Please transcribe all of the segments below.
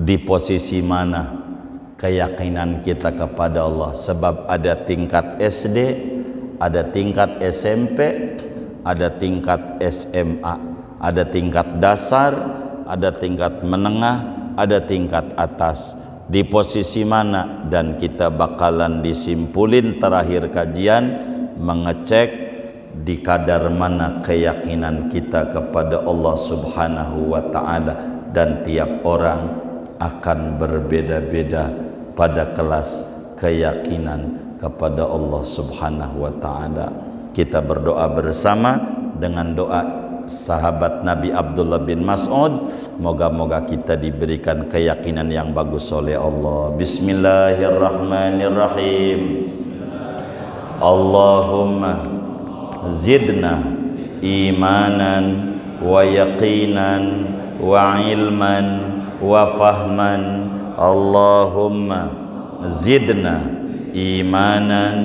di posisi mana keyakinan kita kepada Allah. Sebab ada tingkat SD, ada tingkat SMP, ada tingkat SMA, ada tingkat dasar, ada tingkat menengah, ada tingkat atas. Di posisi mana? Dan kita bakalan disimpulin terakhir kajian, mengecek di kadar mana keyakinan kita kepada Allah Subhanahu wa ta'ala. Dan tiap orang akan berbeda-beda pada kelas keyakinan kepada Allah Subhanahu wa ta'ala. Kita berdoa bersama dengan doa sahabat Nabi Abdullah bin Mas'ud. Moga-moga kita diberikan keyakinan yang bagus oleh Allah. Bismillahirrahmanirrahim. Allahumma zidna imanan wa yaqinan wa ilman wa fahman. Allahumma zidna imanan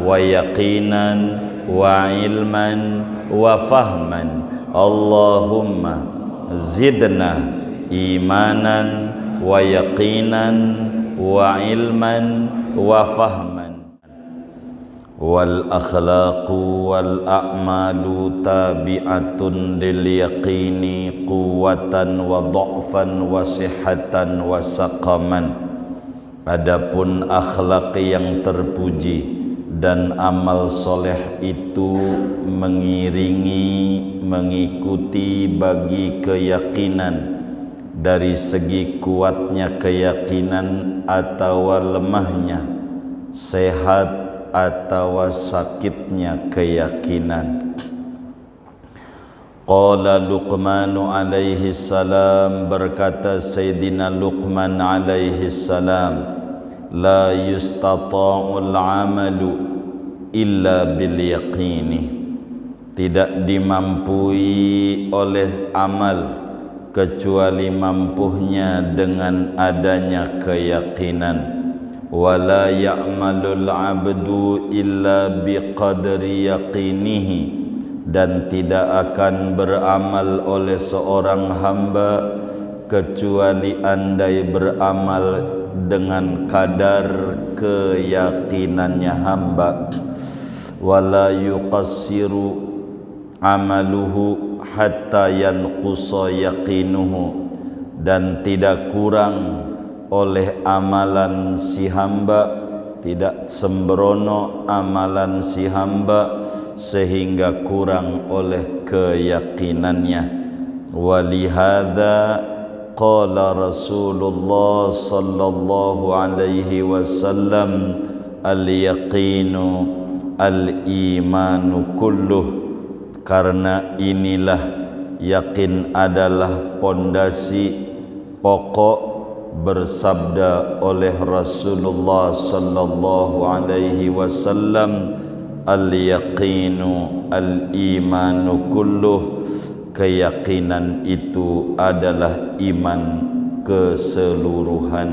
wa yaqinan wa ilman wa fahman. Allahumma zidna imanan wa yaqinan wa ilman wa fahman. Wal akhlaqu wal a'malu tabi'atun lil yaqini quwwatan wa dha'fan wa sihhatan wa saqaman. Adapun akhlak yang terpuji dan amal soleh itu mengiringi, mengikuti bagi keyakinan, dari segi kuatnya keyakinan atau lemahnya, sehat atau sakitnya keyakinan. Qala Luqman alaihi salam, berkata Sayyidina Luqman alaihi salam, la yustata'ul amalu illa bil yaqini. Tidak dimampui oleh amal kecuali mampuhnya dengan adanya keyakinan. Wala ya'malul abdu illa biqadri yaqinihi. Dan tidak akan beramal oleh seorang hamba kecuali andai beramal dengan kadar keyakinannya hamba. Wala yuqassiru amaluhu hatta yanqusa yaqinuhu. Dan tidak kurang oleh amalan si hamba, tidak sembrono amalan si hamba sehingga kurang oleh keyakinannya. Walihada qala Rasulullah sallallahu alaihi wasallam, al-yaqinu al-imanu kulluh. Karena inilah yakin adalah pondasi pokok. Bersabda oleh Rasulullah sallallahu alaihi wasallam, al-yaqinu al-imanu kulluh. Keyakinan itu adalah iman keseluruhan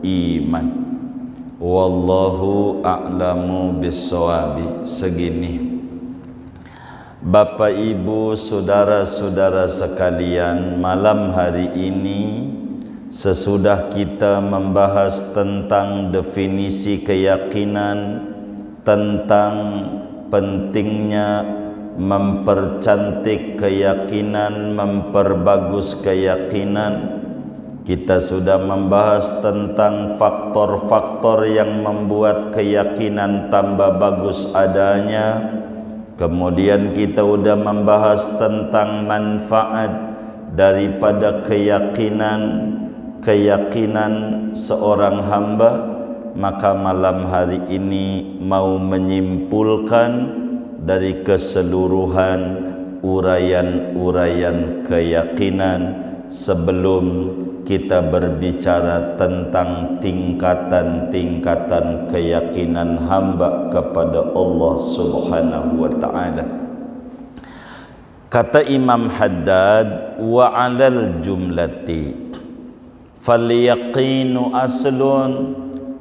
iman. Wallahu a'lamu bis-shawabi. Segini Bapak Ibu saudara-saudara sekalian, malam hari ini sesudah kita membahas tentang definisi keyakinan, tentang pentingnya mempercantik keyakinan, memperbagus keyakinan, kita sudah membahas tentang faktor-faktor yang membuat keyakinan tambah bagus adanya. Kemudian kita sudah membahas tentang manfaat daripada keyakinan seorang hamba. Maka malam hari ini mau menyimpulkan dari keseluruhan uraian-uraian keyakinan sebelum kita berbicara tentang tingkatan-tingkatan keyakinan hamba kepada Allah Subhanahu wa ta'ala. Kata Imam Haddad, wa 'alal jumlati falyaqinu aslun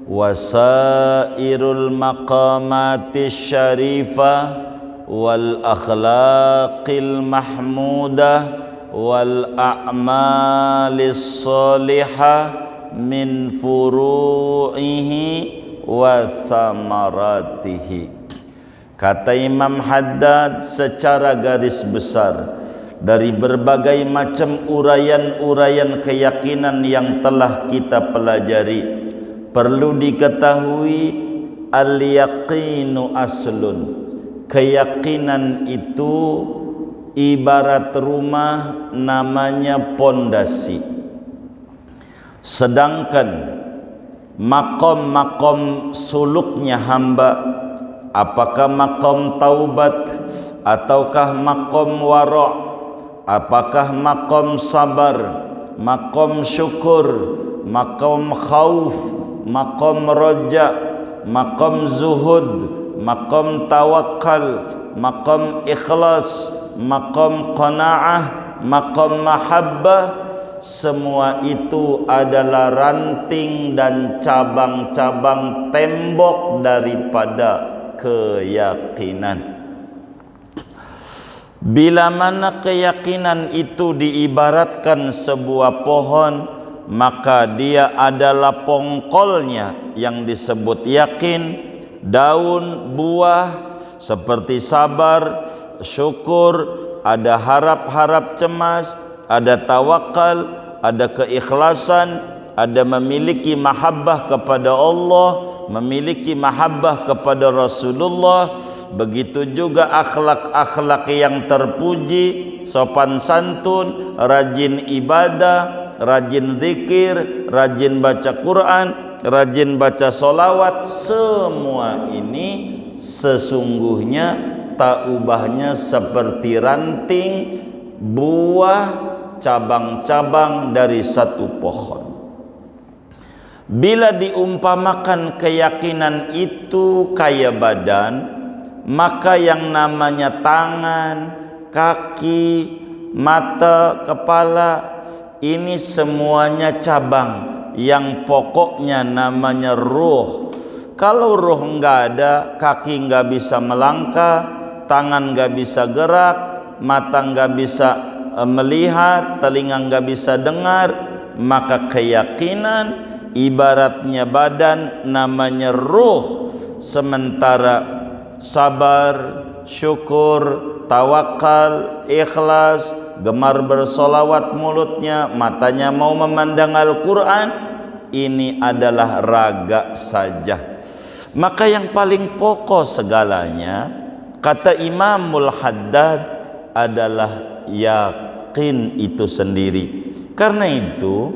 wasairul maqamatis syarifah wal akhlaqil mahmudah wal a'malis salihah min furu'ihi wa samaratihi. Kata Imam Haddad secara garis besar, dari berbagai macam uraian-uraian keyakinan yang telah kita pelajari, perlu diketahui al-yaqinu aslun. Keyakinan itu ibarat rumah, namanya pondasi. Sedangkan makom-makom suluknya hamba, apakah makom taubat ataukah makom wara', apakah makom sabar, makom syukur, makom khauf, makom roja, makom zuhud, makom tawakal, makom ikhlas, makom qanaah, makom mahabbah, semua itu adalah ranting dan cabang-cabang tembok daripada keyakinan. Bila mana keyakinan itu diibaratkan sebuah pohon, maka dia adalah pongkolnya yang disebut yakin, daun, buah seperti sabar, syukur, ada harap-harap cemas, ada tawakal, ada keikhlasan, ada memiliki mahabbah kepada Allah, memiliki mahabbah kepada Rasulullah. Begitu juga akhlak-akhlak yang terpuji, sopan santun, rajin ibadah, rajin zikir, rajin baca Quran, rajin baca solawat. Semua ini sesungguhnya tak ubahnya seperti ranting, buah, cabang-cabang dari satu pohon. Bila diumpamakan keyakinan itu kayak badan, maka yang namanya tangan, kaki, mata, kepala, ini semuanya cabang yang pokoknya namanya ruh. Kalau ruh enggak ada, kaki enggak bisa melangkah, tangan enggak bisa gerak, mata enggak bisa melihat, telinga enggak bisa dengar, maka keyakinan ibaratnya badan, namanya ruh. Sementara sabar, syukur, tawakal, ikhlas, gemar bersolawat mulutnya, matanya mau memandang Al-Quran, ini adalah raga saja. Maka yang paling pokok segalanya, kata Imamul Haddad, adalah yakin itu sendiri. Karena itu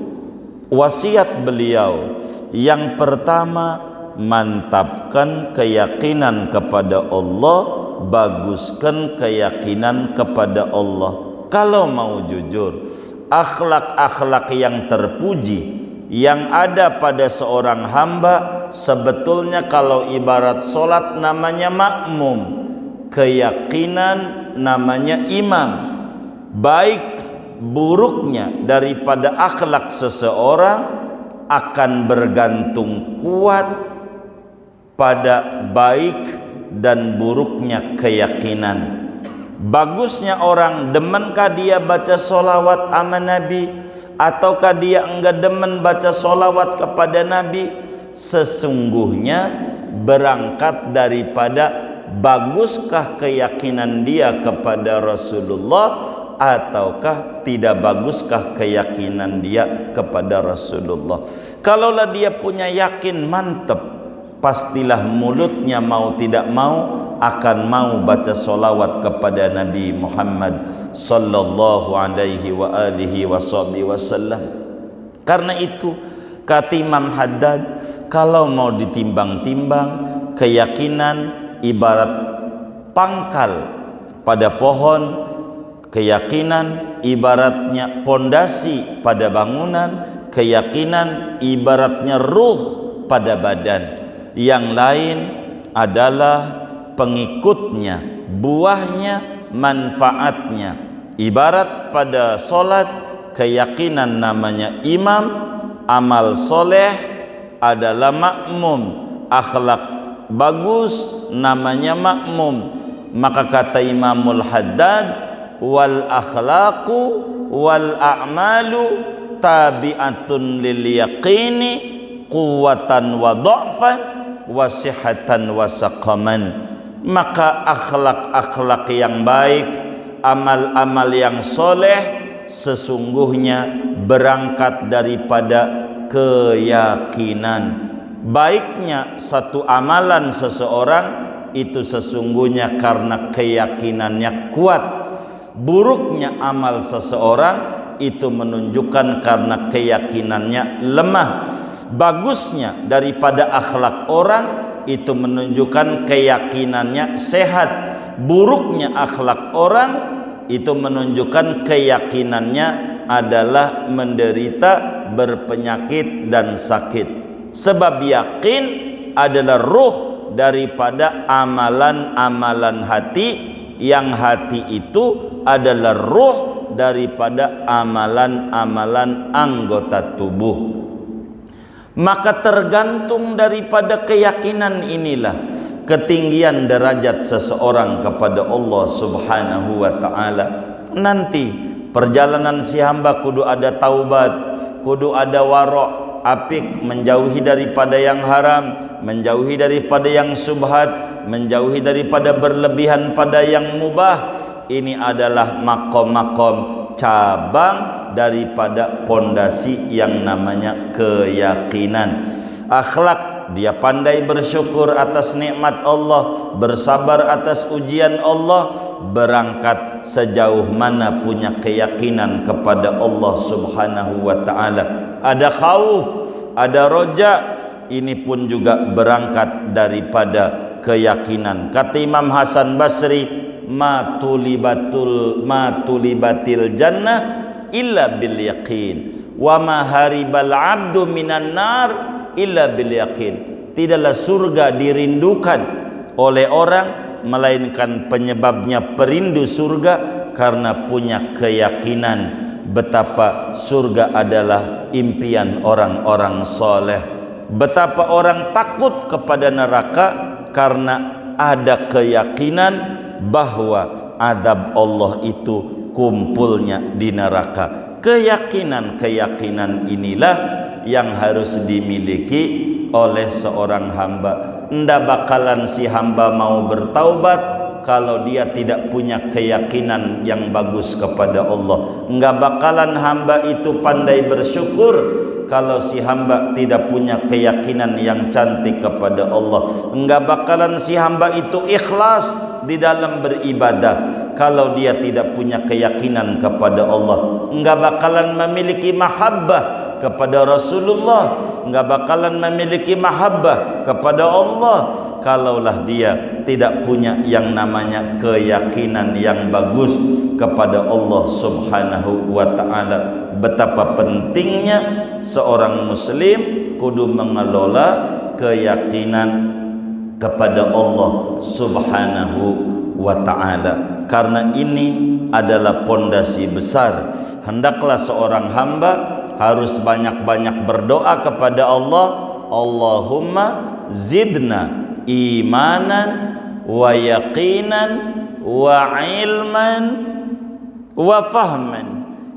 wasiat beliau yang pertama, mantapkan keyakinan kepada Allah, baguskan keyakinan kepada Allah. Kalau mau jujur, akhlak-akhlak yang terpuji yang ada pada seorang hamba, sebetulnya kalau ibarat solat namanya makmum, keyakinan namanya imam. Baik buruknya daripada akhlak seseorang akan bergantung kuat pada baik dan buruknya keyakinan. Bagusnya orang, demenkah dia baca solawat sama Nabi, ataukah dia enggak demen baca solawat kepada Nabi, sesungguhnya berangkat daripada baguskah keyakinan dia kepada Rasulullah, ataukah tidak baguskah keyakinan dia kepada Rasulullah. Kalaulah dia punya yakin mantap, pastilah mulutnya mau tidak mau akan mau baca solawat kepada Nabi Muhammad sallallahu alaihi wa alihi wasallam. Karena itu kata Imam Haddad, kalau mau ditimbang-timbang, keyakinan ibarat pangkal pada pohon, keyakinan ibaratnya pondasi pada bangunan, keyakinan ibaratnya ruh pada badan. Yang lain adalah pengikutnya, buahnya, manfaatnya. Ibarat pada solat, keyakinan namanya imam, amal soleh adalah makmum, akhlak bagus namanya makmum. Maka kata Imamul Haddad, wal akhlaqu wal a'malu tabi'atun lil yaqini quwwatan wa dha'fan wa sihatan wa saqaman. Maka akhlak-akhlak yang baik, amal-amal yang soleh sesungguhnya berangkat daripada keyakinan. Baiknya satu amalan seseorang itu sesungguhnya karena keyakinannya kuat. Buruknya amal seseorang itu menunjukkan karena keyakinannya lemah. Bagusnya daripada akhlak orang itu menunjukkan keyakinannya sehat. Buruknya akhlak orang itu menunjukkan keyakinannya adalah menderita, berpenyakit dan sakit. Sebab yakin adalah ruh daripada amalan-amalan hati, yang hati itu adalah ruh daripada amalan-amalan anggota tubuh. Maka tergantung daripada keyakinan inilah ketinggian derajat seseorang kepada Allah Subhanahu wa ta'ala. Nanti perjalanan si hamba kudu ada taubat, kudu ada warok, apik, menjauhi daripada yang haram, menjauhi daripada yang subhat, menjauhi daripada berlebihan pada yang mubah. Ini adalah makom-makom cabang daripada pondasi yang namanya keyakinan. Akhlak, dia pandai bersyukur atas nikmat Allah, bersabar atas ujian Allah, berangkat sejauh mana punya keyakinan kepada Allah Subhanahu wa ta'ala. Ada khauf, ada roja, ini pun juga berangkat daripada keyakinan. Kata Imam Hasan Basri, ma tulibatil jannah illa bil yaqin wa ma haribal abdu minan nar illa bil yaqin. Tidaklah surga dirindukan oleh orang melainkan penyebabnya perindu surga karena punya keyakinan betapa surga adalah impian orang-orang soleh. Betapa orang takut kepada neraka karena ada keyakinan bahwa azab Allah itu kumpulnya di neraka. Keyakinan-keyakinan inilah yang harus dimiliki oleh seorang hamba. Ndak bakalan si hamba mau bertaubat kalau dia tidak punya keyakinan yang bagus kepada Allah. Nggak bakalan hamba itu pandai bersyukur kalau si hamba tidak punya keyakinan yang cantik kepada Allah. Nggak bakalan si hamba itu ikhlas di dalam beribadah kalau dia tidak punya keyakinan kepada Allah. Enggak bakalan memiliki mahabbah kepada Rasulullah, enggak bakalan memiliki mahabbah kepada Allah kalaulah dia tidak punya yang namanya keyakinan yang bagus kepada Allah Subhanahu wa ta'ala. Betapa pentingnya seorang muslim kudu mengelola keyakinan kepada Allah Subhanahu wa ta'ala, karena ini adalah pondasi besar. Hendaklah seorang hamba harus banyak-banyak berdoa kepada Allah, Allahumma zidna imanan wa yaqinan wa ilman wa fahman.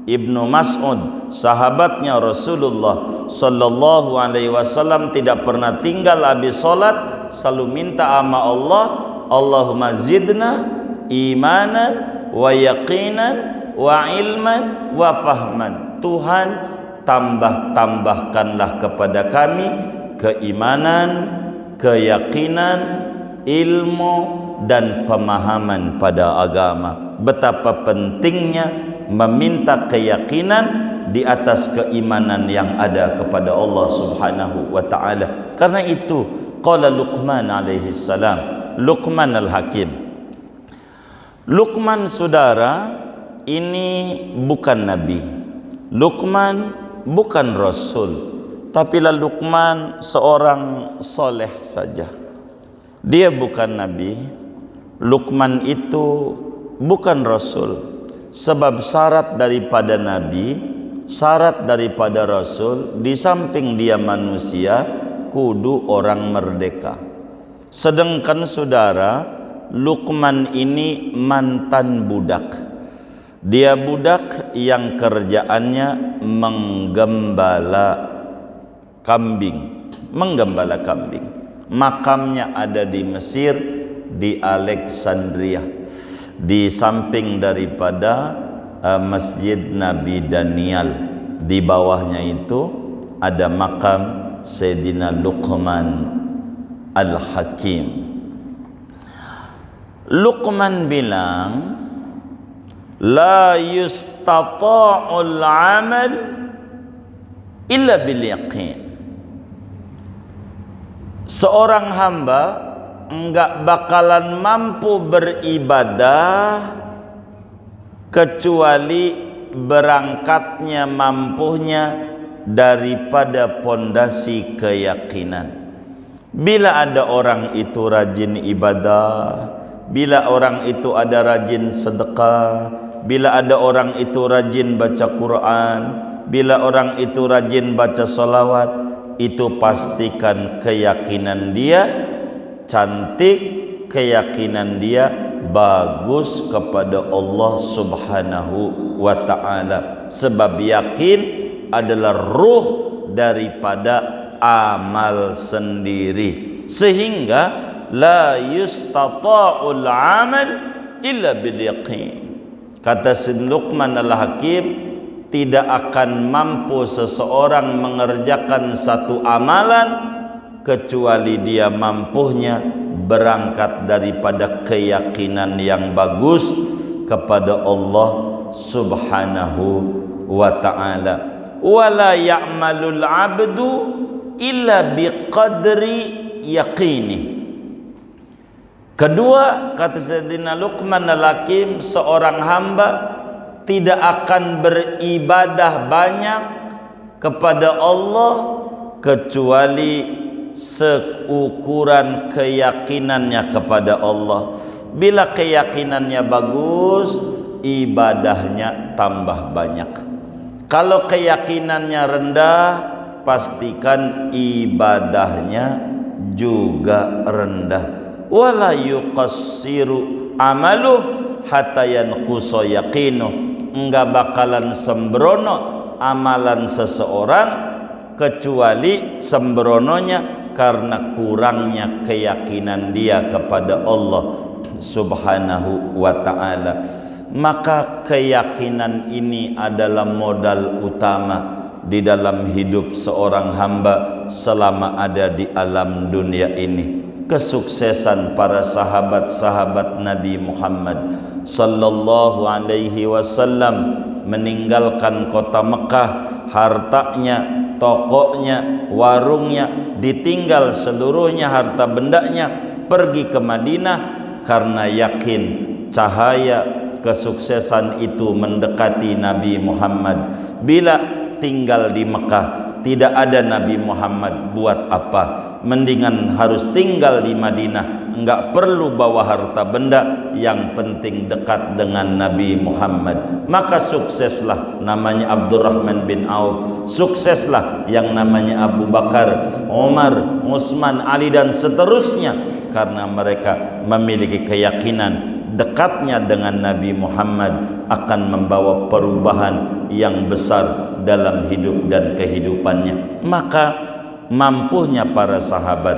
Ibnu Mas'ud, sahabatnya Rasulullah sallallahu alaihi wasallam, tidak pernah tinggal habis salat selalu minta sama Allah, Allahumma zidna imanan wa yaqinan wa ilman wa fahman. Tuhan, tambahkanlah kepada kami keimanan, keyakinan, ilmu dan pemahaman pada agama. Betapa pentingnya meminta keyakinan di atas keimanan yang ada kepada Allah Subhanahu wa ta'ala. Karena itu qala Luqman alaihi salam, Luqman al-Hakim. Luqman, saudara, ini bukan nabi. Luqman bukan rasul, tapi Luqman seorang soleh saja. Dia bukan nabi. Luqman itu bukan rasul. Sebab syarat daripada nabi, syarat daripada rasul, di samping dia manusia, kudu orang merdeka. Sedangkan saudara, Luqman ini mantan budak. Dia budak yang kerjaannya menggembala kambing. Makamnya ada di Mesir, di Alexandria, di samping daripada Masjid Nabi Daniel. Di bawahnya itu ada makam Sayyidina Luqman Al-Hakim. Luqman bilang, la yustata'ul amal illa bil yaqin. Seorang hamba enggak bakalan mampu beribadah kecuali berangkatnya mampunya daripada pondasi keyakinan. Bila ada orang itu rajin ibadah, bila orang itu ada rajin sedekah, bila ada orang itu rajin baca Quran, bila orang itu rajin baca salawat, itu pastikan keyakinan dia cantik, keyakinan dia bagus kepada Allah Subhanahu wa ta'ala. Sebab yakin adalah ruh daripada amal sendiri, sehingga la yustata'ul amal illa bil yaqin. Kata Sayyidina Luqman Al-Hakim, tidak akan mampu seseorang mengerjakan satu amalan kecuali dia mampunya berangkat daripada keyakinan yang bagus kepada Allah Subhanahu wa ta'ala. Wala ya'malul abdu illa biqadri yaqini. Kedua, kata Sayyidina Luqman Al-Hakim, seorang hamba tidak akan beribadah banyak kepada Allah kecuali seukuran keyakinannya kepada Allah. Bila keyakinannya bagus, ibadahnya tambah banyak. Kalau keyakinannya rendah, pastikan ibadahnya juga rendah. Wala yuqassiru amaluh hatta yanqusa yaqinuh. Enggak bakalan sembrono amalan seseorang kecuali sembrononya karena kurangnya keyakinan dia kepada Allah Subhanahu wa ta'ala. Maka keyakinan ini adalah modal utama di dalam hidup seorang hamba selama ada di alam dunia ini. Kesuksesan para sahabat-sahabat Nabi Muhammad sallallahu alaihi wasallam meninggalkan kota Mekah, hartanya, tokonya, warungnya ditinggal seluruhnya, harta bendanya, pergi ke Madinah karena yakin cahaya kesuksesan itu mendekati Nabi Muhammad. Bila tinggal di Mekah tidak ada Nabi Muhammad, buat apa? Mendingan harus tinggal di Madinah, enggak perlu bawa harta benda, yang penting dekat dengan Nabi Muhammad. Maka sukseslah namanya Abdurrahman bin Auf, sukseslah yang namanya Abu Bakar, Umar, Utsman, Ali dan seterusnya, karena mereka memiliki keyakinan dekatnya dengan Nabi Muhammad akan membawa perubahan yang besar dalam hidup dan kehidupannya. Maka mampunya para sahabat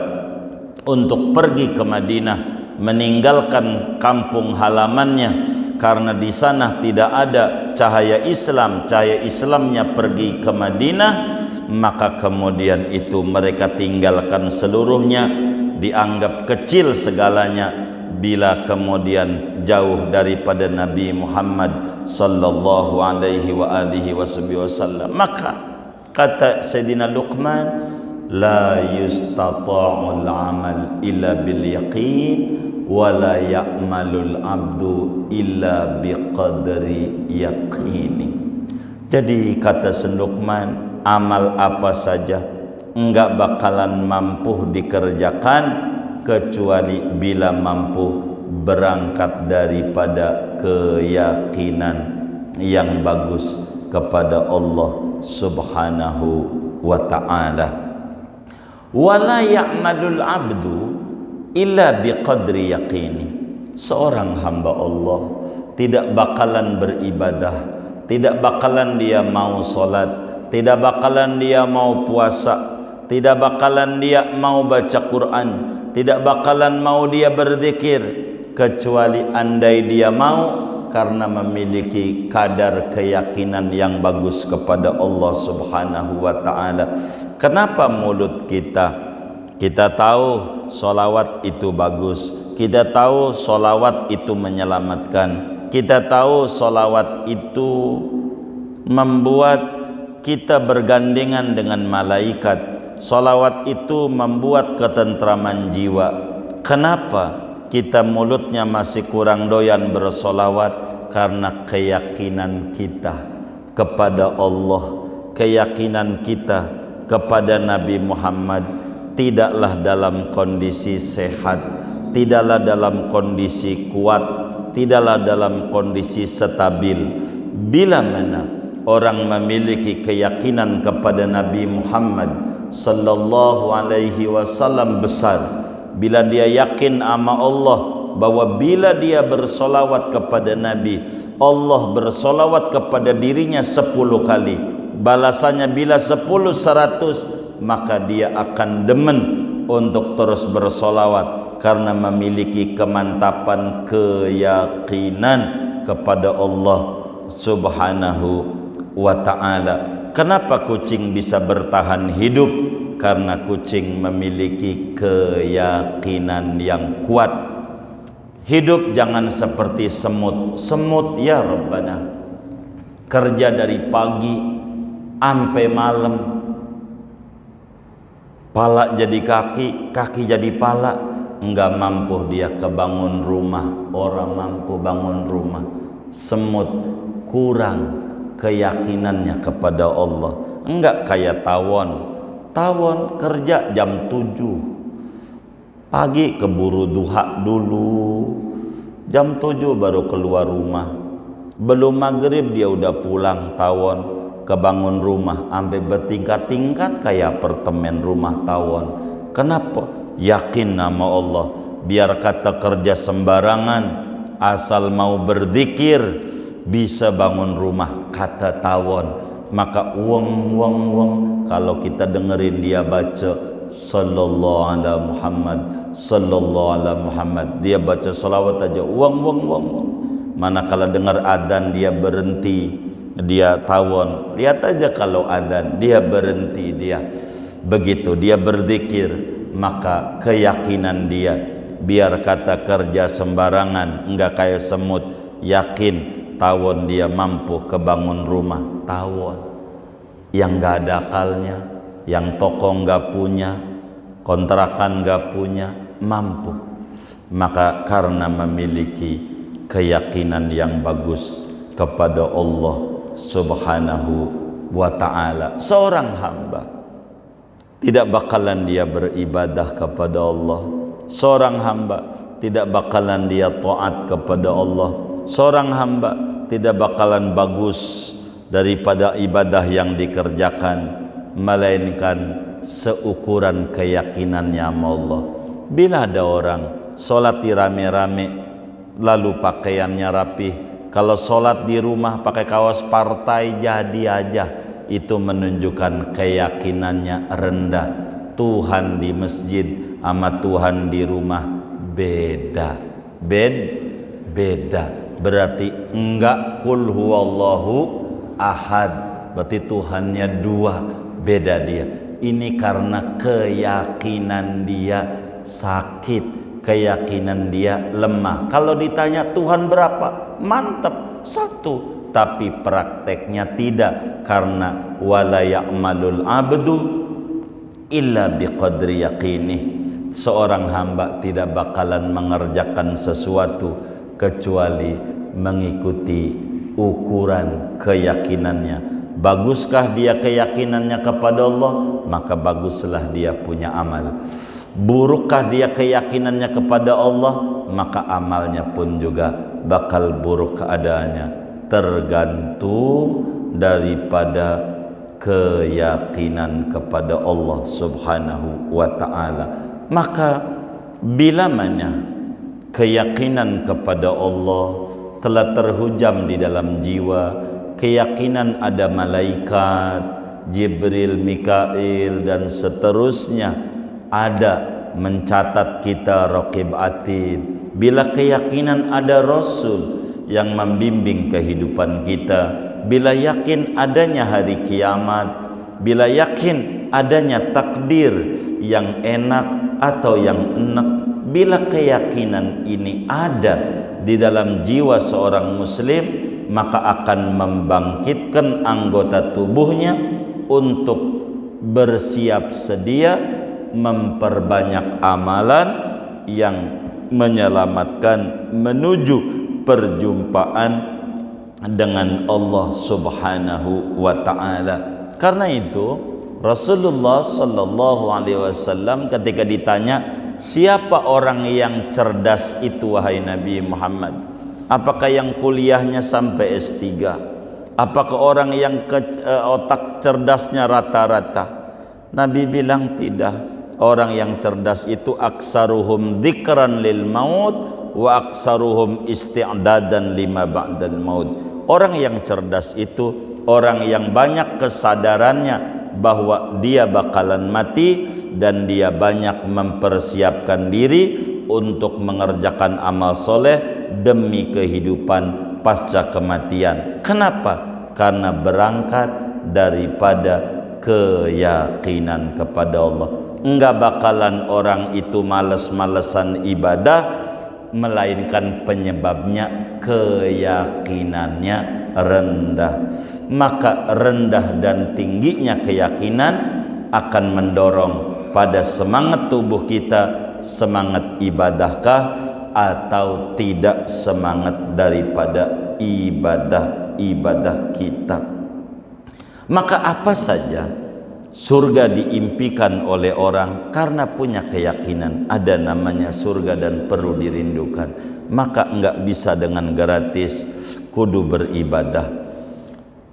untuk pergi ke Madinah, meninggalkan kampung halamannya karena di sana tidak ada cahaya Islam, cahaya Islamnya pergi ke Madinah. Maka kemudian itu mereka tinggalkan seluruhnya, dianggap kecil segalanya bila kemudian jauh daripada Nabi Muhammad sallallahu alaihi wa alihi wasallam. Maka kata Sayyidina Luqman, la yustata'ul amal illa bil yaqin wa la ya'malul abdu illa biqadri yaqini. Jadi kata Sayyidina Luqman, amal apa saja enggak bakalan mampu dikerjakan kecuali bila mampu berangkat daripada keyakinan yang bagus kepada Allah Subhanahu wa ta'ala. Wala ya'malul abdu illa biqadri yaqini. Seorang hamba Allah tidak bakalan beribadah, tidak bakalan dia mau sholat, tidak bakalan dia mau puasa, tidak bakalan dia mau baca Quran, tidak bakalan mau dia berzikir, kecuali andai dia mau, karena memiliki kadar keyakinan yang bagus kepada Allah Subhanahu wa ta'ala. Kenapa mulut kita tahu solawat itu bagus, kita tahu solawat itu menyelamatkan, kita tahu solawat itu membuat kita bergandengan dengan malaikat, solawat itu membuat ketentraman jiwa. Kenapa kita mulutnya masih kurang doyan bersolawat? Karena keyakinan kita kepada Allah, keyakinan kita kepada Nabi Muhammad tidaklah dalam kondisi sehat, tidaklah dalam kondisi kuat, tidaklah dalam kondisi stabil. Bila mana orang memiliki keyakinan kepada Nabi Muhammad sallallahu alaihi wasallam besar, bila dia yakin sama Allah bahwa bila dia bersolawat kepada Nabi, Allah bersolawat kepada dirinya 10 kali, balasannya bila 10 100, maka dia akan demen untuk terus bersolawat karena memiliki kemantapan keyakinan kepada Allah Subhanahu wa ta'ala. Kenapa kucing bisa bertahan hidup? Karena kucing memiliki keyakinan yang kuat. Hidup jangan seperti semut. Semut ya Rabbana, kerja dari pagi sampai malam, pala jadi kaki, kaki jadi pala, enggak mampu dia kebangun rumah, orang mampu bangun rumah. Semut kurang keyakinannya kepada Allah, enggak kayak tawon. Tawon kerja jam 7 pagi, keburu duha dulu, jam 7 baru keluar rumah, belum maghrib dia udah pulang. Tawon kebangun rumah sampai bertingkat-tingkat kayak apartemen rumah tawon. Kenapa? Yakin nama Allah. Biar kata kerja sembarangan, asal mau berzikir bisa bangun rumah, kata tawon. Maka uang kalau kita dengerin dia baca sallallahu ala Muhammad, sallallahu ala Muhammad, dia baca salawat aja uang. Manakala dengar adzan dia berhenti, dia tawon. Lihat aja kalau adzan dia berhenti, dia begitu dia berzikir, maka keyakinan dia, biar kata kerja sembarangan, enggak kayak semut, yakin tawon dia mampu kebangun rumah. Tawon yang enggak ada akalnya, yang toko enggak punya, kontrakan enggak punya, mampu. Maka karena memiliki keyakinan yang bagus kepada Allah Subhanahu wa ta'ala, seorang hamba tidak bakalan dia beribadah kepada Allah, seorang hamba tidak bakalan dia taat kepada Allah, seorang hamba tidak bakalan bagus daripada ibadah yang dikerjakan, melainkan seukuran keyakinannya sama Allah. Bila ada orang sholat di rame-rame lalu pakaiannya rapih, kalau sholat di rumah pakai kaos partai jadi aja, itu menunjukkan keyakinannya rendah. Tuhan di masjid sama Tuhan di rumah beda. Berarti enggak kul huwallahu ahad, berarti Tuhannya dua, beda dia. Ini karena keyakinan dia sakit, keyakinan dia lemah. Kalau ditanya Tuhan berapa, mantap, satu, tapi prakteknya tidak, karena wala ya'malul abdu illa biqadri yaqinih. Seorang hamba tidak bakalan mengerjakan sesuatu kecuali mengikuti ukuran keyakinannya. Baguskah dia keyakinannya kepada Allah, maka baguslah dia punya amal. Burukkah dia keyakinannya kepada Allah, maka amalnya pun juga bakal buruk keadaannya. Tergantung daripada keyakinan kepada Allah Subhanahu wa ta'ala. Maka bila mana keyakinan kepada Allah telah terhujam di dalam jiwa, keyakinan ada malaikat Jibril, Mikail dan seterusnya ada mencatat kita, raqib atid. Bila keyakinan ada Rasul yang membimbing kehidupan kita, bila yakin adanya hari kiamat, bila yakin adanya takdir yang enak atau yang enak, bila keyakinan ini ada di dalam jiwa seorang muslim, maka akan membangkitkan anggota tubuhnya untuk bersiap sedia memperbanyak amalan yang menyelamatkan menuju perjumpaan dengan Allah Subhanahu wa taala. Karena itu Rasulullah sallallahu alaihi wasallam ketika ditanya, siapa orang yang cerdas itu wahai Nabi Muhammad? Apakah yang kuliahnya sampai S3? Apakah orang yang otak cerdasnya rata-rata? Nabi bilang tidak. Orang yang cerdas itu aksaruhum dzikran lil maut wa aksaruhum isti'dadan lima ba'dal maut. Orang yang cerdas itu orang yang banyak kesadarannya bahwa dia bakalan mati dan dia banyak mempersiapkan diri untuk mengerjakan amal soleh demi kehidupan pasca kematian. Kenapa? Karena berangkat daripada keyakinan kepada Allah. Enggak bakalan orang itu males-malesan ibadah, melainkan penyebabnya keyakinannya rendah. Maka rendah dan tingginya keyakinan akan mendorong pada semangat tubuh kita, semangat ibadahkah atau tidak semangat daripada ibadah kita. Maka apa saja surga diimpikan oleh orang karena punya keyakinan ada namanya surga dan perlu dirindukan. Maka enggak bisa dengan gratis, kudu beribadah.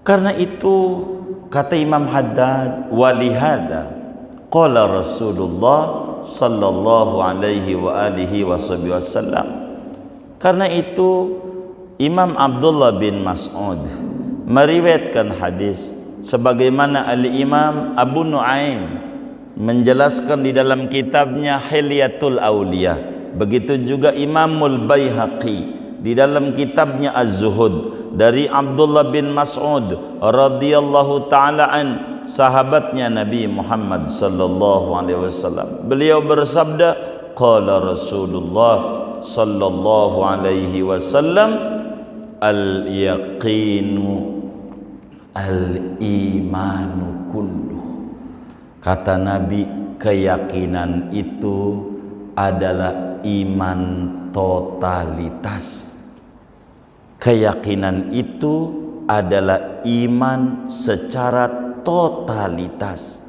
Karena itu kata Imam Haddad, walihada qala Rasulullah sallallahu alaihi wa alihi wasallam. Karena itu Imam Abdullah bin Mas'ud meriwayatkan hadis sebagaimana Al-Imam Abu Nuaim menjelaskan di dalam kitabnya Hilyatul Auliya, begitu juga Imamul Baihaqi di dalam kitabnya Az-Zuhud dari Abdullah bin Mas'ud radhiyallahu taala an, sahabatnya Nabi Muhammad sallallahu alaihi wasallam. Beliau bersabda, qala Rasulullah sallallahu alaihi wasallam, al-yaqinu al-imanu kulluh. Kata Nabi, keyakinan itu adalah iman totalitas. Keyakinan itu adalah iman secara totalitas.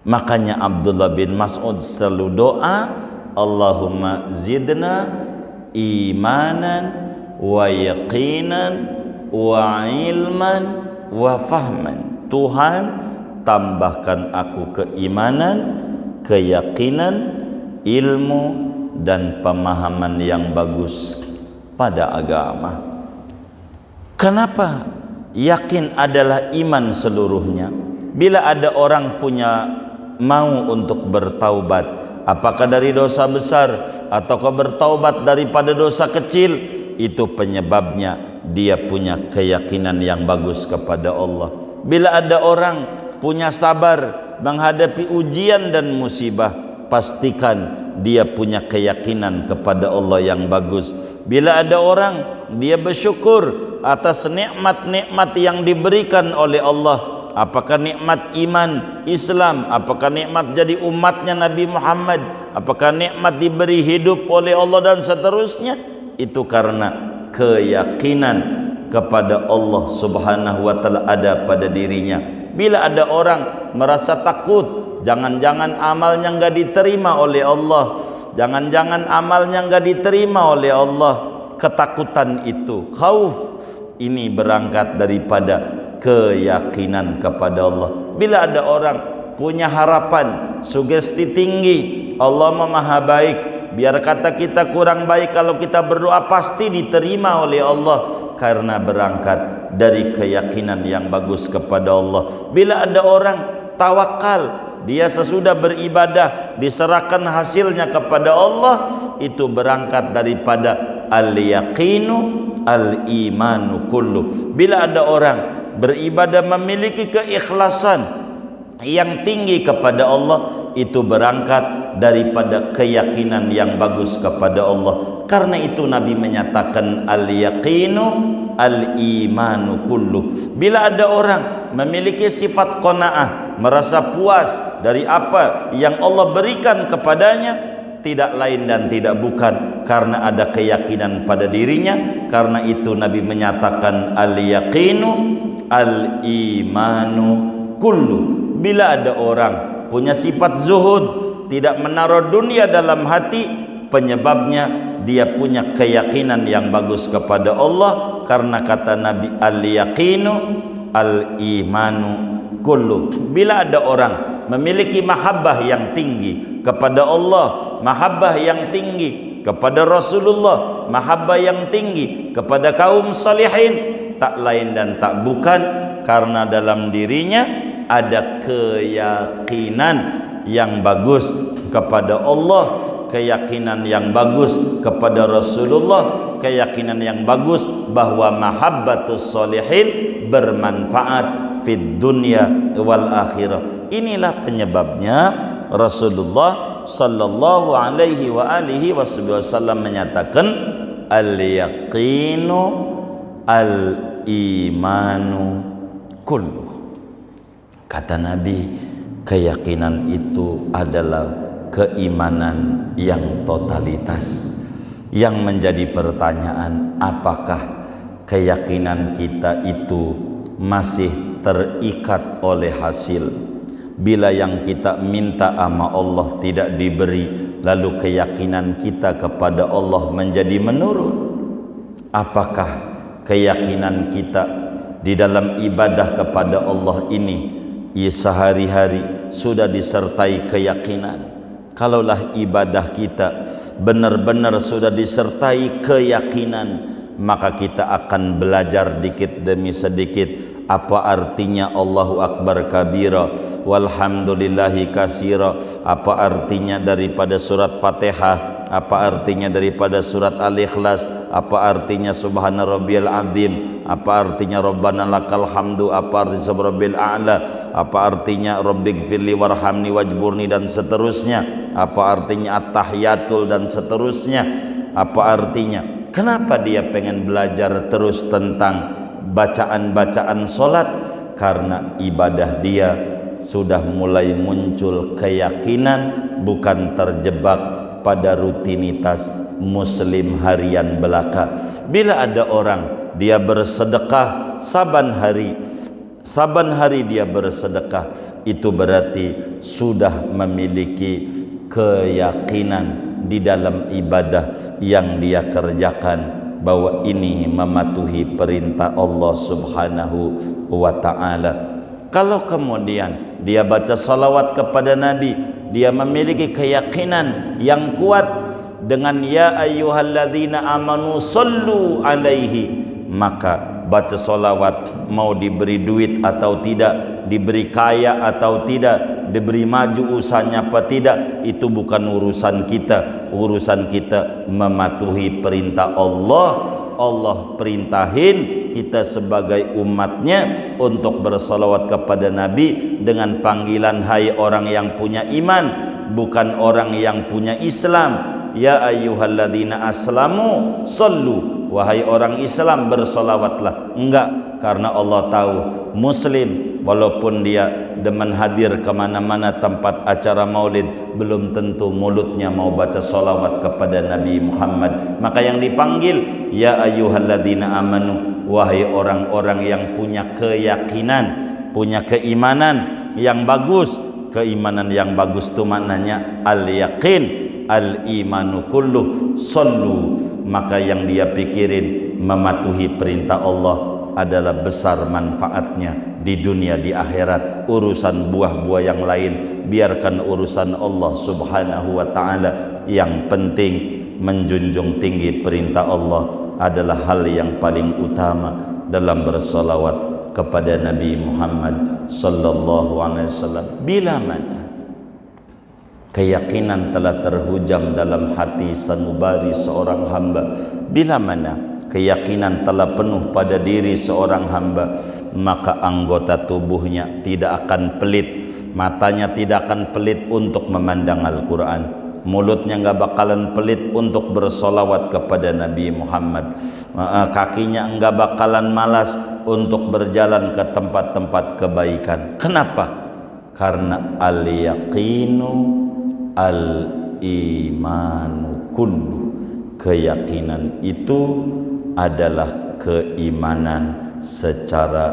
Makanya Abdullah bin Mas'ud selalu doa, Allahumma zidna imanan wa yaqinan wa ilman wa fahman. Tuhan, tambahkan aku keimanan, keyakinan, ilmu dan pemahaman yang bagus pada agama. Kenapa yakin adalah iman seluruhnya? Bila ada orang punya mau untuk bertaubat, apakah dari dosa besar ataukah bertaubat daripada dosa kecil, itu penyebabnya dia punya keyakinan yang bagus kepada Allah. Bila ada orang punya sabar menghadapi ujian dan musibah, pastikan dia punya keyakinan kepada Allah yang bagus. Bila ada orang dia bersyukur atas nikmat-nikmat yang diberikan oleh Allah, apakah nikmat iman Islam, apakah nikmat jadi umatnya Nabi Muhammad, apakah nikmat diberi hidup oleh Allah dan seterusnya, itu karena keyakinan kepada Allah Subhanahu wa taala ada pada dirinya. Bila ada orang merasa takut, jangan-jangan amalnya enggak diterima oleh Allah, jangan-jangan amalnya enggak diterima oleh Allah, ketakutan itu, khauf, ini berangkat daripada keyakinan kepada Allah. Bila ada orang punya harapan, sugesti tinggi, Allah Maha baik, biar kata kita kurang baik, kalau kita berdoa pasti diterima oleh Allah, karena berangkat dari keyakinan yang bagus kepada Allah. Bila ada orang tawakal, dia sesudah beribadah diserahkan hasilnya kepada Allah, itu berangkat daripada al-yaqinu al-imanu kullu. Bila ada orang beribadah memiliki keikhlasan yang tinggi kepada Allah, itu berangkat daripada keyakinan yang bagus kepada Allah. Karena itu Nabi menyatakan al-yaqinu al-imanu kullu. Bila ada orang memiliki sifat qanaah, merasa puas dari apa yang Allah berikan kepadanya, tidak lain dan tidak bukan karena ada keyakinan pada dirinya. Karena itu Nabi menyatakan al-yaqinu al-imanu kullu. Bila ada orang punya sifat zuhud, tidak menaruh dunia dalam hati, penyebabnya dia punya keyakinan yang bagus kepada Allah. Karena kata Nabi al-yaqinu al-imanu kullu. Bila ada orang memiliki mahabbah yang tinggi kepada Allah, mahabbah yang tinggi kepada Rasulullah, mahabbah yang tinggi kepada kaum salihin, tak lain dan tak bukan karena dalam dirinya ada keyakinan yang bagus kepada Allah, keyakinan yang bagus kepada Rasulullah, keyakinan yang bagus bahwa mahabbatus solihin bermanfaat fid dunya wal akhirah. Inilah penyebabnya Rasulullah sallallahu alaihi wa alihi wasallam menyatakan al-yaqinu al-imanu kullu. Kata Nabi, keyakinan itu adalah keimanan yang totalitas. Yang menjadi pertanyaan, apakah keyakinan kita itu masih terikat oleh hasil? Bila yang kita minta sama Allah tidak diberi, lalu keyakinan kita kepada Allah menjadi menurun. Apakah keyakinan kita di dalam ibadah kepada Allah ini sehari-hari sudah disertai keyakinan? Kalaulah ibadah kita benar-benar sudah disertai keyakinan, maka kita akan belajar dikit demi sedikit apa artinya Allahu Akbar kabira walhamdulillahi kasira, apa artinya daripada surat Fatihah, apa artinya daripada surat Al-Ikhlas, apa artinya subhana rabbiyal azim, apa artinya rabbana lakal hamdu, apa artinya subhanal a'la, apa artinya rabbighfirli warhamni wajburni, dan seterusnya, apa artinya at-tahiyatul, dan seterusnya, apa artinya. Kenapa dia pengen belajar terus tentang bacaan-bacaan solat? Karena ibadah dia sudah mulai muncul keyakinan, bukan terjebak pada rutinitas muslim harian belaka. Bila ada orang dia bersedekah saban hari dia bersedekah, itu berarti sudah memiliki keyakinan di dalam ibadah yang dia kerjakan bahwa ini mematuhi perintah Allah Subhanahu wa ta'ala. Kalau kemudian dia baca salawat kepada Nabi, dia memiliki keyakinan yang kuat dengan ya ayyuhalladzina amanu sallu alaihi, maka baca salawat mau diberi duit atau tidak, diberi kaya atau tidak, diberi maju usahanya apa tidak, itu bukan urusan kita. Urusan kita mematuhi perintah Allah. Allah perintahin kita sebagai umatnya untuk bersalawat kepada Nabi dengan panggilan hai orang yang punya iman, bukan orang yang punya Islam. Ya ayyuhalladzina aslamu sallu, wahai orang Islam bersalawatlah. Enggak, karena Allah tahu muslim walaupun dia demen hadir kemana-mana tempat acara maulid, belum tentu mulutnya mau baca salawat kepada Nabi Muhammad. Maka yang dipanggil ya ayyuhalladzina amanu, wahai orang-orang yang punya keyakinan, punya keimanan yang bagus. Keimanan yang bagus itu maknanya al-yaqin al-imanu kullu sallu. Maka yang dia pikirin mematuhi perintah Allah adalah besar manfaatnya di dunia di akhirat. Urusan buah-buah yang lain biarkan urusan Allah Subhanahu wa ta'ala. Yang penting menjunjung tinggi perintah Allah adalah hal yang paling utama dalam bersolawat kepada Nabi Muhammad sallallahu alaihi wasallam. Bila mana keyakinan telah terhujam dalam hati sanubari seorang hamba, bila mana keyakinan telah penuh pada diri seorang hamba, maka anggota tubuhnya tidak akan pelit, matanya tidak akan pelit untuk memandang Al-Quran, mulutnya nggak bakalan pelit untuk bersolawat kepada Nabi Muhammad, kakinya nggak bakalan malas untuk berjalan ke tempat-tempat kebaikan. Kenapa? Karena al-yaqinu al-imanu kullu, keyakinan itu adalah keimanan secara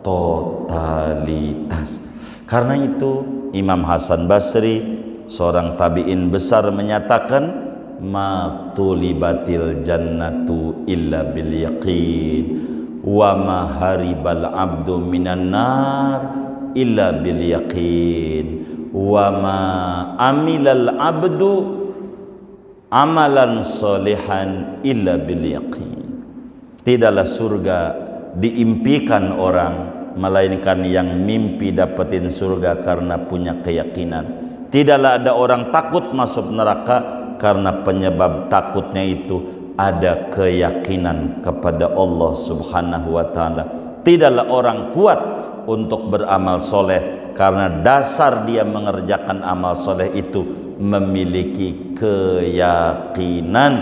totalitas. Karena itu Imam Hasan Basri, seorang tabi'in besar, menyatakan ma tulibatil jannatu illa bil yaqin wa ma haribal abdu minan nar illa bil yaqin wa ma amilal abdu amalan solihan illa bil yaqin. Tidaklah surga diimpikan orang, melainkan yang mimpi dapetin surga karena punya keyakinan. Tidaklah ada orang takut masuk neraka karena penyebab takutnya itu ada keyakinan kepada Allah Subhanahu wa ta'ala. Tidaklah orang kuat untuk beramal soleh karena dasar dia mengerjakan amal soleh itu memiliki keyakinan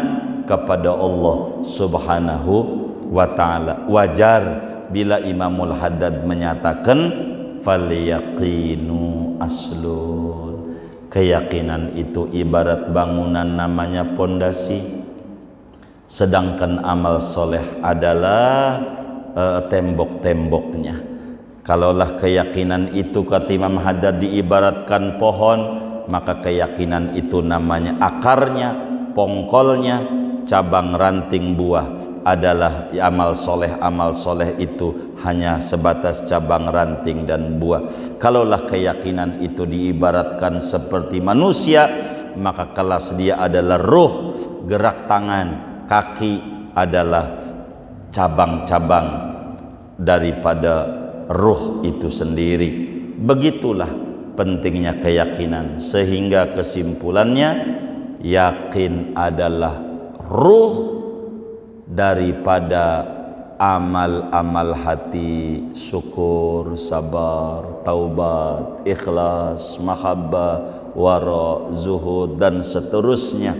kepada Allah Subhanahu wa ta'ala. Wajar bila Imamul Haddad menyatakan fal yaqinu aslun, keyakinan itu ibarat bangunan namanya pondasi, sedangkan amal soleh adalah tembok-temboknya. Kalaulah keyakinan itu kata Imam Haddad diibaratkan pohon, maka keyakinan itu namanya akarnya, pongkolnya, cabang ranting buah adalah amal soleh. Amal soleh itu hanya sebatas cabang ranting dan buah. Kalaulah keyakinan itu diibaratkan seperti manusia, maka kelas dia adalah ruh, gerak tangan, kaki adalah cabang-cabang daripada ruh itu sendiri. Begitulah pentingnya keyakinan, sehingga kesimpulannya yakin adalah ruh daripada amal-amal hati, syukur, sabar, taubat, ikhlas, mahabbah, wara, zuhud, dan seterusnya.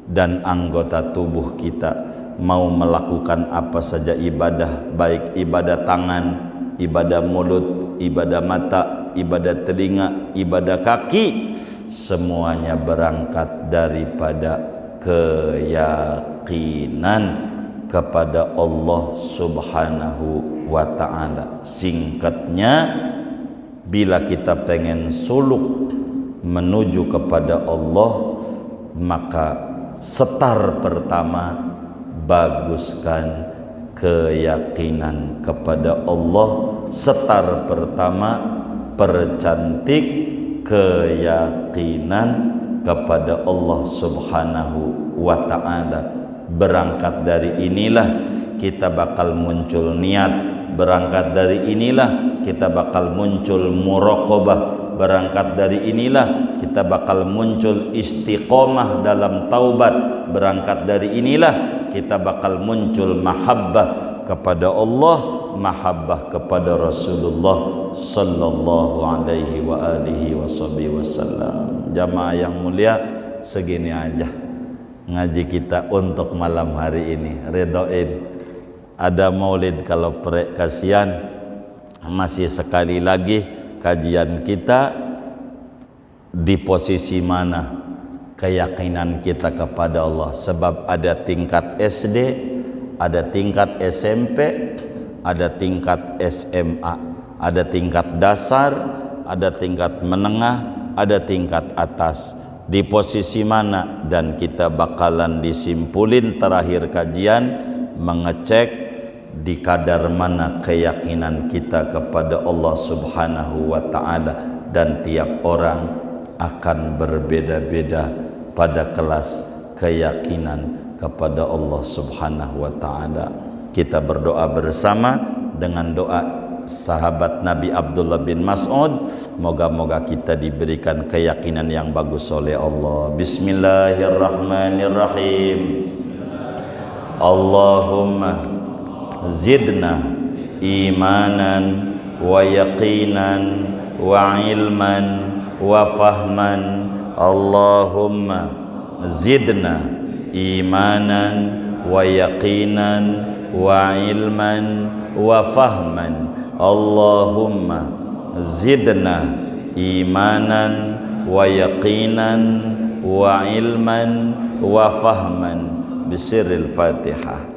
Dan anggota tubuh kita mau melakukan apa saja ibadah, baik ibadah tangan, ibadah mulut, ibadah mata, ibadah telinga, ibadah kaki, semuanya berangkat daripada keyakinan kepada Allah Subhanahu wa ta'ala. Singkatnya, bila kita pengen suluk menuju kepada Allah, maka setar pertama, baguskan keyakinan kepada Allah. Setar pertama, percantik keyakinan kepada Allah Subhanahu wa ta'ala. Berangkat dari inilah kita bakal muncul niat, berangkat dari inilah kita bakal muncul muraqabah, berangkat dari inilah kita bakal muncul istiqomah dalam taubat, berangkat dari inilah kita bakal muncul mahabbah kepada Allah, mahabbah kepada Rasulullah sallallahu alaihi wa alihi wasallam. Jamaah yang mulia, segini aja ngaji kita untuk malam hari ini. Redoin ada maulid kalau kasihan, masih sekali lagi kajian kita di posisi mana keyakinan kita kepada Allah. Sebab ada tingkat SD, ada tingkat SMP, ada tingkat SMA, ada tingkat dasar, ada tingkat menengah, ada tingkat atas. Di posisi mana, dan kita bakalan disimpulin terakhir kajian mengecek di kadar mana keyakinan kita kepada Allah Subhanahu wa ta'ala. Dan tiap orang akan berbeda-beda pada kelas keyakinan kepada Allah Subhanahu wa taala. Kita berdoa bersama dengan doa sahabat Nabi Abdullah bin Mas'ud, moga-moga kita diberikan keyakinan yang bagus oleh Allah. Bismillahirrahmanirrahim. Allahumma zidna imanan wa yaqinan wa ilman wa fahman. Allahumma zidna imanan wa yaqinan wa ilman wa fahman. Allahumma zidna imanan wa yaqinan wa ilman wa fahman. Bisirril Fatihah.